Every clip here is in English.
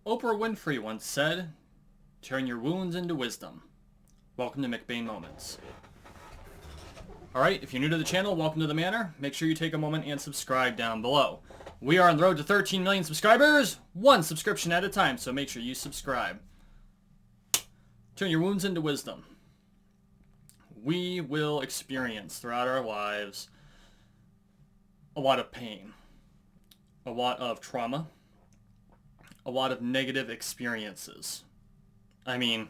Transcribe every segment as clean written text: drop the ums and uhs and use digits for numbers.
Oprah Winfrey once said, "Turn your wounds into wisdom." Welcome to McBain Moments. Alright, if you're new to the channel, welcome to the manor. Make sure you take a moment and subscribe down below. We are on the road to 13 million subscribers, one subscription at a time, so make sure you subscribe. Turn your wounds into wisdom. We will experience throughout our lives a lot of pain, a lot of trauma, a lot of negative experiences. I mean,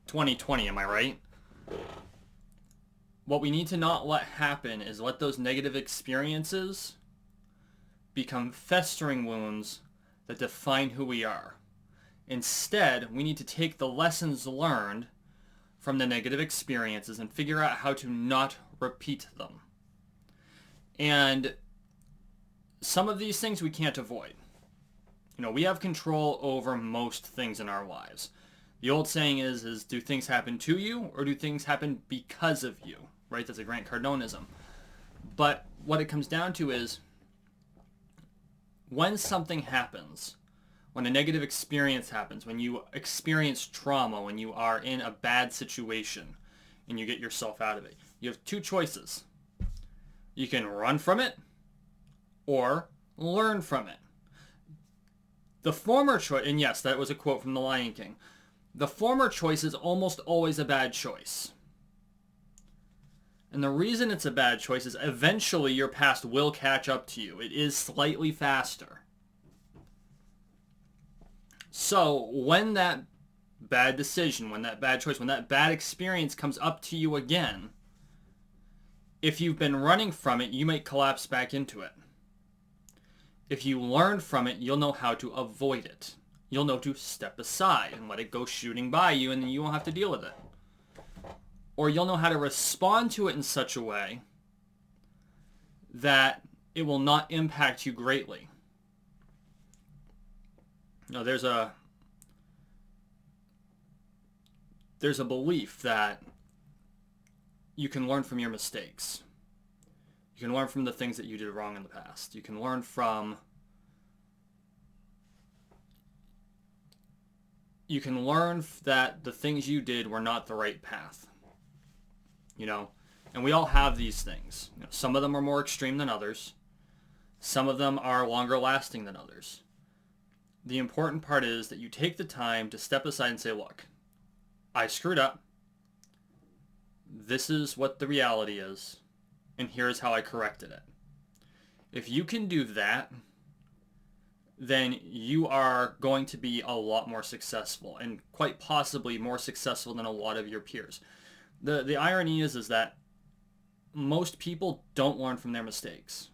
2020, am I right? What we need to not let happen is let those negative experiences become festering wounds that define who we are. Instead, we need to take the lessons learned from the negative experiences and figure out how to not repeat them. And some of these things we can't avoid. You know, we have control over most things in our lives. The old saying is do things happen to you or do things happen because of you? Right? That's a Grant Cardonism. But what it comes down to is when something happens, when a negative experience happens, when you experience trauma, when you are in a bad situation and you get yourself out of it, you have two choices. You can run from it or learn from it. The former choice, and yes, that was a quote from The Lion King, the former choice is almost always a bad choice. And the reason it's a bad choice is eventually your past will catch up to you. It is slightly faster. So when that bad decision, when that bad choice, when that bad experience comes up to you again, if you've been running from it, you might collapse back into it. If you learn from it, you'll know how to avoid it. You'll know to step aside and let it go shooting by you, and then you won't have to deal with it. Or you'll know how to respond to it in such a way that it will not impact you greatly. Now, there's a belief that you can learn from your mistakes. You can learn from the things that you did wrong in the past. You can learn from... You can learn that the things you did were not the right path. You know? And we all have these things. You know, some of them are more extreme than others. Some of them are longer lasting than others. The important part is that you take the time to step aside and say, look, I screwed up. This is what the reality is. And here's how I corrected it. If you can do that, then you are going to be a lot more successful, and quite possibly more successful than a lot of your peers. The irony is that most people don't learn from their mistakes.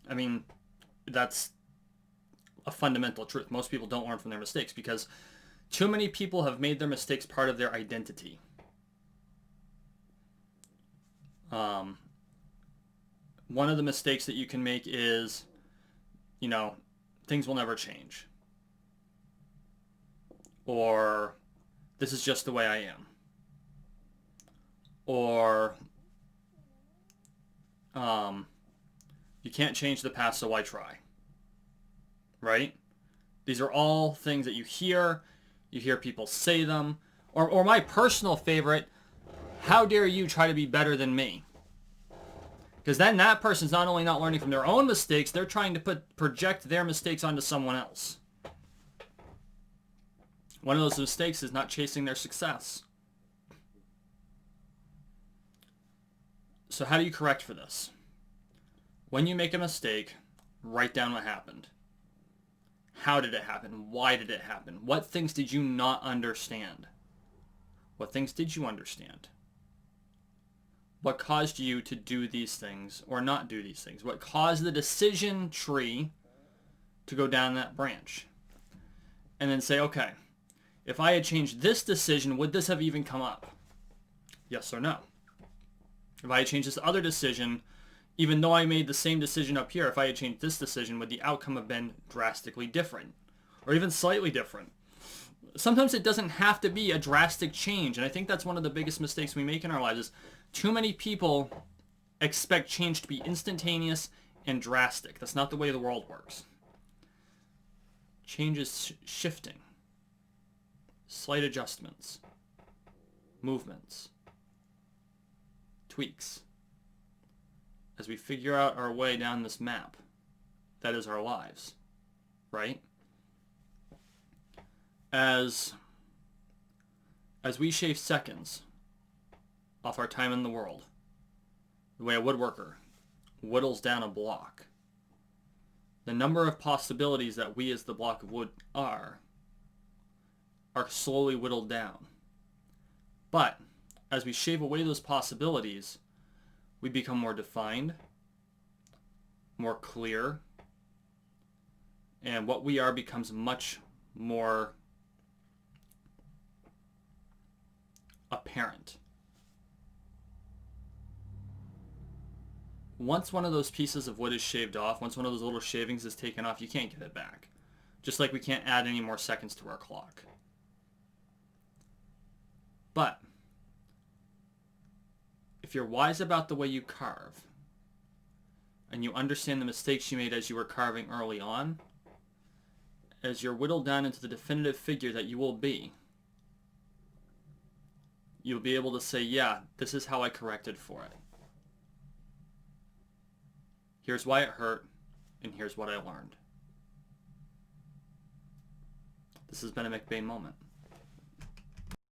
I mean, that's a fundamental truth. Most people don't learn from their mistakes because too many people have made their mistakes part of their identity. One of the mistakes that you can make is, you know, things will never change. Or, this is just the way I am. Or, you can't change the past, so why try? Right? These are all things that you hear people say them. Or my personal favorite, how dare you try to be better than me? Because then that person's not only not learning from their own mistakes, they're trying to project their mistakes onto someone else. One of those mistakes is not chasing their success. So how do you correct for this? When you make a mistake, write down what happened. How did it happen? Why did it happen? What things did you not understand? What things did you understand? What caused you to do these things or not do these things? What caused the decision tree to go down that branch? And then say, okay, if I had changed this decision, would this have even come up? Yes or no? If I had changed this other decision, even though I made the same decision up here, if I had changed this decision, would the outcome have been drastically different? Or even slightly different? Sometimes it doesn't have to be a drastic change, and I think that's one of the biggest mistakes we make in our lives is too many people expect change to be instantaneous and drastic. That's not the way the world works. changes, shifting, slight adjustments, movements, tweaks, as we figure out our way down this map that is our lives, right? As we shave seconds off our time in the world, the way a woodworker whittles down a block, the number of possibilities that we as the block of wood are slowly whittled down. But as we shave away those possibilities, we become more defined, more clear, and what we are becomes much more apparent. Once one of those pieces of wood is shaved off, once one of those little shavings is taken off, you can't get it back. Just like we can't add any more seconds to our clock. But if you're wise about the way you carve, and you understand the mistakes you made as you were carving early on, as you're whittled down into the definitive figure that you will be, you'll be able to say, yeah, this is how I corrected for it. Here's why it hurt, and here's what I learned. This has been a McBain moment.